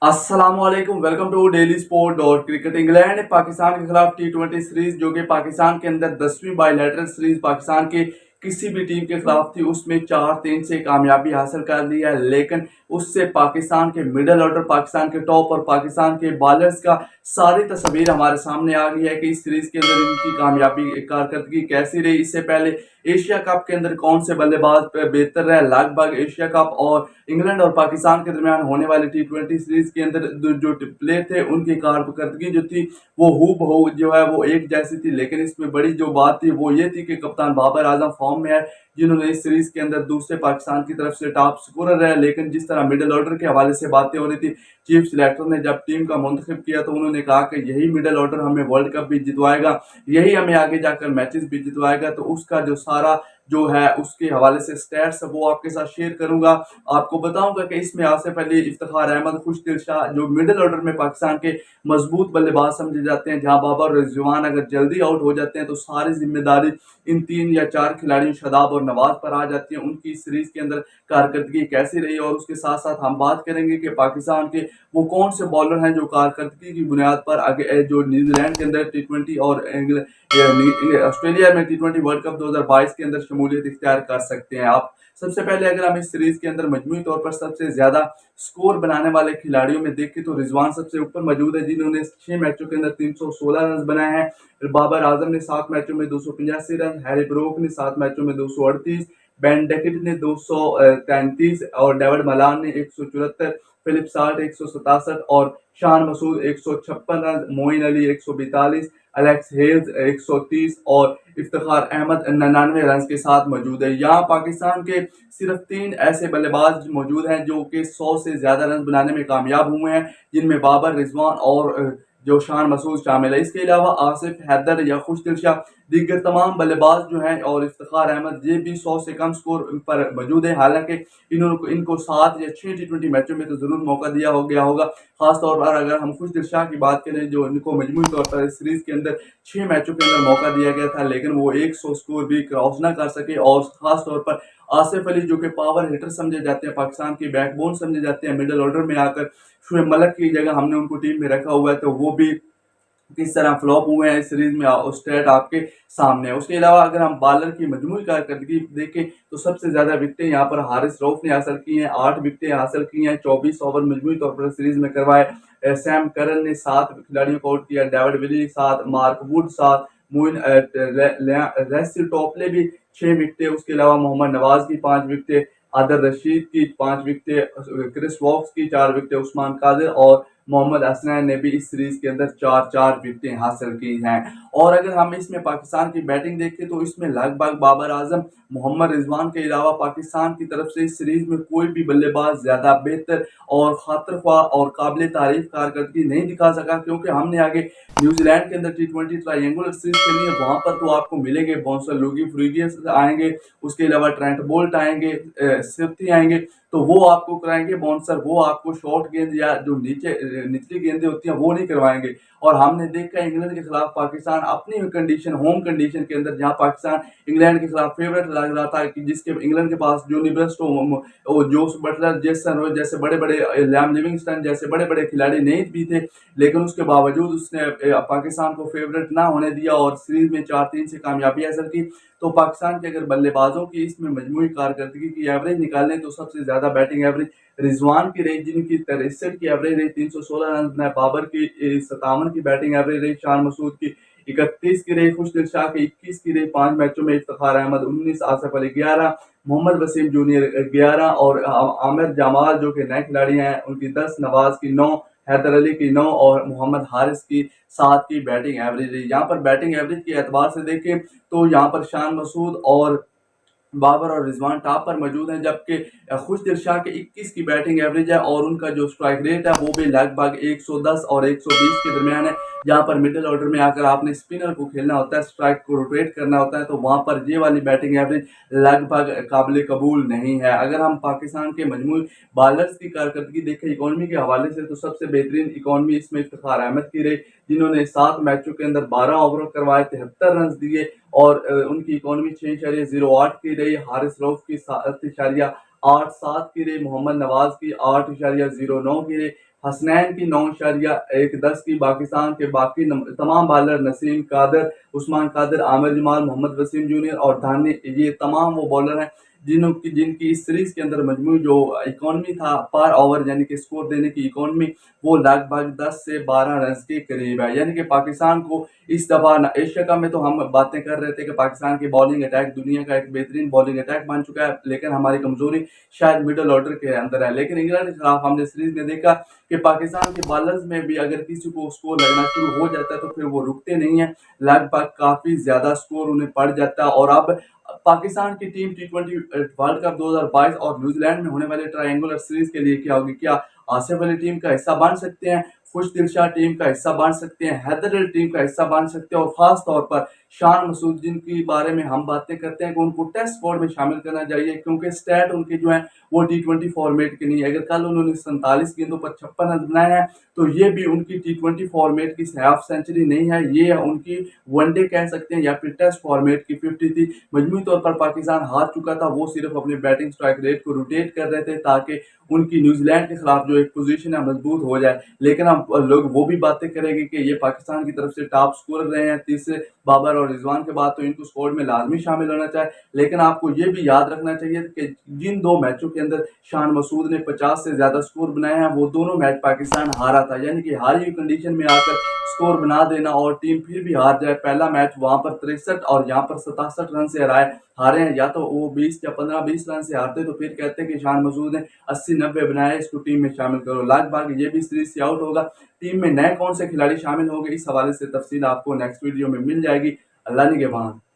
अस्सलामुअलैकुम, welcome to daily sport और cricket. England ने पाकिस्तान के खिलाफ टी20 सीरीज जो कि पाकिस्तान के अंदर 10वीं बायलैटरल सीरीज पाकिस्तान के किसी भी टीम के खिलाफ थी, उसमें 4-3 से कामयाबी हासिल कर ली है। लेकिन उससे पाकिस्तान के मिडल ऑर्डर, पाकिस्तान के टॉप और पाकिस्तान के बॉलर्स का सारी तस्वीर हमारे सामने आ गई है कि इस सीरीज के अंदर इनकी कामयाबी कारकर्दगी कैसी रही। इससे पहले एशिया कप के अंदर कौन से बल्लेबाज बेहतर रहे। लगभग एशिया कप और इंग्लैंड और पाकिस्तान के दरमियान होने वाली टी20 सीरीज के अंदर जो प्लेयर थे उनकी कारकर्दगी जो थी वो हूबहू जो है वो एक जैसी थी। लेकिन इसमें बड़ी जो बात थी वो ये थी कि कप्तान बाबर आजम फॉर्म में है, जिन्होंने इस सीरीज के अंदर दूसरे पाकिस्तान की तरफ से टॉप स्कोरर रहे। लेकिन जिस तरह मिडिल ऑर्डर के हवाले से बातें हो रही थी, चीफ सिलेक्टर ने जब टीम का मुंतखब किया तो उन्होंने कहा कि यही मिडिल ऑर्डर हमें वर्ल्ड कप भी जितवाएगा, यही हमें आगे जाकर मैचेस भी जितवाएगा। तो उसका जो सारा जो है उसके हवाले से स्टैट्स वो आपके साथ शेयर करूंगा। आपको बताऊंगा कि इसमें आसिफ अली, इफ्तिखार अहमद, खुशदिल शाह जो मिडिल ऑर्डर में पाकिस्तान के मजबूत बल्लेबाज समझे जाते हैं, जहां बाबर और रिजवान अगर जल्दी आउट हो जाते हैं तो सारी जिम्मेदारी इन 3 या 4 खिलाड़ियों शादाब और नवाज पर आ जाती है। उनकी सीरीज के अंदर कारकर्दगी कैसी रही और उसके साथ साथ हम बात करेंगे कि पाकिस्तान के वो कौन से बॉलर हैं जो कारकर्दगी की बुनियाद पर आगे जो न्यूजीलैंड के अंदर टी20 और ऑस्ट्रेलिया में टी20 वर्ल्ड कप 2022 के अंदर शमूलियत इख्तियार कर सकते हैं। आप सबसे पहले अगर हम इस सीरीज के अंदर मजमूई तौर पर सबसे ज्यादा स्कोर बनाने वाले खिलाड़ियों में देखें तो रिजवान सबसे ऊपर मौजूद है, जिन्होंने 6 मैचों के अंदर 316 रन बनाए हैं। बाबर आजम ने 7 मैचों में 285 रन, हैरी ब्रोक ने 7 मैचों में 238, बेन डेकेट ने 233 और डेविड मलान ने 174, फिलिप साल्ट 167 और शान मसूद 156 रन, मोइन अली 142, अलेक्स हेल्स 130 और इफ्तिखार अहमद 99 रन के साथ मौजूद है। यहाँ पाकिस्तान के सिर्फ 3 ऐसे बल्लेबाज मौजूद हैं जो कि 100 से ज्यादा रन बनाने में कामयाब हुए हैं, जिनमें बाबर, रिजवान और जो शान मसूद शामिल है। इसके अलावा आसिफ, हैदर या खुशदिल शाह दीगर तमाम बल्लेबाज जो हैं और इफ्तिखार अहमद ये भी 100 से कम स्कोर पर मौजूद है। हालांकि इनको 7 या 6 टी20 मैचों में तो जरूर मौका दिया हो गया होगा। खासतौर पर अगर हम खुशदिल शाह की बात करें, जो इनको मजमूई तौर पर इस सीरीज के अंदर 6 मैचों के अंदर मौका दिया गया था, लेकिन वो 100 स्कोर भी क्रॉस ना कर सके। और खासतौर पर आसिफ अली जो कि पावर हिटर समझे जाते हैं, पाकिस्तान की बैकबोन समझे जाते हैं, मिडल ऑर्डर में आकर शुएब मलिक की जगह हमने उनको टीम में रखा हुआ है, तो वो भी किस तरह फ्लॉप हुए हैं इस सीरीज में स्टेट आपके सामने है। उसके अलावा अगर हम बॉलर की मजमूई कारकर्दगी देखें तो सबसे ज्यादा विकेटें यहाँ पर हारिस रऊफ ने हासिल की हैं, 8 विकेटें हासिल की हैं, 24 ओवर मजमूई तौर पर सीरीज में करवाए। सैम करन ने 7 खिलाड़ियों को आउट किया, David Willey 7, Mark Wood 7, Moeen Reece Topley भी 6 विकेटें, उसके अलावा मोहम्मद नवाज की 5 विकेटें, आदर रशीद की 5 विकेटें, क्रिस वॉक्स की 4 विकेटें, उस्मान कादिर और मोहम्मद हसनैन ने भी इस सीरीज के अंदर 4-4 विकेटें हासिल की हैं। और अगर हम इसमें पाकिस्तान की बैटिंग देखें तो इसमें लगभग बाबर आजम, मोहम्मद रिजवान के अलावा पाकिस्तान की तरफ से इस सीरीज में कोई भी बल्लेबाज ज्यादा बेहतर और खातरख्वाह और काबिल तारीफ कारकर्दगी नहीं दिखा सका, क्योंकि हमने आगे न्यूजीलैंड के अंदर टी20 ट्रायंगुलर सीरीज खेली है। वहां पर तो आपको मिलेंगे बॉन्सर लुगी फ्रीगियस आएंगे, उसके अलावा ट्रेंट बोल्ट आएंगे, सिर्थी आएंगे, तो वो आपको कराएंगे बाउंसर, वो आपको शॉर्ट गेंद या जो निचली गेंदें होती हैं वो नहीं करवाएंगे। और हमने देखा इंग्लैंड के खिलाफ पाकिस्तान अपनी कंडीशन, होम कंडीशन के अंदर, जहां पाकिस्तान इंग्लैंड के खिलाफ फेवरेट लग रहा था कि जिसके इंग्लैंड के पास Jonny Bairstow, Jos Buttler, Jason Roy जैसे बड़े बड़े, लैम लिविंगस्टन जैसे बड़े बड़े खिलाड़ी नहीं भी थे, लेकिन उसके बावजूद उसने पाकिस्तान को फेवरेट ना होने दिया और सीरीज में 4-3 से कामयाबी हासिल की। तो पाकिस्तान के अगर बल्लेबाजों की इसमें मजमूई कारकर्दगी की एवरेज निकालें तो सबसे ज्यादा बैटिंग एवरेज रिजवान की रही, जिनकी 63 की एवरेज रही, 316 रन बनाए, बाबर की 57 की बैटिंग एवरेज रही, शान मसूद की 31 की रही, खुशदिल शाह की 21 की रही 5 मैचों में, इफ्तिखार अहमद 19, आसिफ अली 11, मोहम्मद वसीम जूनियर 11 और आमिर जमाल जो कि नए खिलाड़ी हैं उनकी 10, नवाज की 9, हैदर अली की 9 और मोहम्मद हारिस की 7 की बैटिंग एवरेज रही। यहाँ पर बैटिंग एवरेज के एतबार से देखें तो यहाँ पर शान मसूद और बाबर और रिजवान टॉप पर मौजूद हैं, जबकि खुशदिल शाह के 21 की बैटिंग एवरेज है और उनका जो स्ट्राइक रेट है वो भी लगभग 110 और 120 के दरमियान है। जहां पर मिडिल ऑर्डर में आकर आपने स्पिनर को खेलना होता है, स्ट्राइक को रोटेट करना होता है, तो वहां पर ये वाली बैटिंग एवरेज लगभग काबिल कबूल नहीं है। अगर हम पाकिस्तान के मजमूई बॉलर्स की कारकर्दगी देखें इकॉनमी के हवाले से, तो सबसे बेहतरीन इकॉनमी इसमें इफ्तिखार अहमद की रही, जिन्होंने 7 मैचों के अंदर 12 ओवर करवाए, 73 रन दिए और उनकी इकॉनमी 6.08 की रही। हारिस रऊफ की 7.87 की रही, मोहम्मद नवाज की 8.09 की रही, हसनैन की 9.110 की, पाकिस्तान के बाकी तमाम बॉलर नसीम कादर, उस्मान कादर, आमिर जमाल, मोहम्मद वसीम जूनियर और धानी, ये तमाम वो बॉलर हैं जिनकी इस सीरीज के अंदर मजमू जो इकॉनमी था पर ओवर यानी कि स्कोर देने की इकॉनमी वो लगभग 10 से 12 रन के करीब है। यानी कि पाकिस्तान को इस दफा एशिया कप में तो हम बातें कर रहे थे कि पाकिस्तान की बॉलिंग अटैक दुनिया का एक बेहतरीन बॉलिंग अटैक बन चुका है, लेकिन हमारी कमजोरी शायद मिडल ऑर्डर के अंदर है। लेकिन इंग्लैंड के खिलाफ हमने सीरीज में देखा कि पाकिस्तान के बॉलर्स में भी अगर किसी को स्कोर लगना शुरू हो जाता है तो फिर वो रुकते नहीं है, लगभग काफी ज्यादा स्कोर उन्हें पड़ जाता है। और अब पाकिस्तान की टीम T20 वर्ल्ड कप 2022 और न्यूजीलैंड में होने वाले ट्रायंगुलर सीरीज के लिए क्या होगी, क्या आसिफ अली टीम का हिस्सा बन सकते हैं, खुश दिलशाह टीम का हिस्सा बन सकते हैं, हैदर अली टीम का हिस्सा बन सकते हैं, और खास तौर पर शान मसूद जिनके बारे में हम बातें करते हैं कि उनको टेस्ट स्क्वाड में शामिल करना चाहिए क्योंकि स्टैट उनके जो है वो T20 फॉर्मेट के नहीं है। अगर कल उन्होंने 47 गेंदों पर 56 रन बनाए हैं तो ये भी उनकी T20 फॉर्मेट की हाफ सेंचुरी नहीं है, ये उनकी वनडे कह सकते हैं या फिर टेस्ट फॉर्मेट की 50 थी। मजमूई तौर पर पाकिस्तान हार चुका था, वो सिर्फ अपने बैटिंग स्ट्राइक रेट को रोटेट कर रहे थे ताकि उनकी न्यूजीलैंड के खिलाफ जो एक पोजीशन है मजबूत हो जाए। लेकिन हम लोग वो भी बातें करेंगे कि ये पाकिस्तान की तरफ से टॉप स्कोर रहे हैं, तीसरे बाबर और रिजवान के बाद तो इनको स्क्वाड में लाजमी शामिल होना चाहिए। लेकिन आपको ये भी याद रखना चाहिए कि जिन दो मैचों के अंदर शान मसूद ने 50 से ज्यादा स्कोर बनाए हैं वो दोनों मैच पाकिस्तान हारा था, यानी कि हारी हुई कंडीशन में आकर स्कोर बना देना और टीम फिर भी हार जाए। पहला मैच वहां पर 63 और यहाँ पर 67 रन से हारे हैं, या तो वो 20 या 15-20 रन से हारते तो फिर कहते कि शान मसूद ने 80-90 बनाए, इसको टीम में शामिल करो। लगभग ये भी सीरीज से आउट होगा। टीम में नए कौन से खिलाड़ी शामिल होंगे इस हवाले से तफसील आपको नेक्स्ट वीडियो में मिल जाएगी। अल्लाह निगहबान।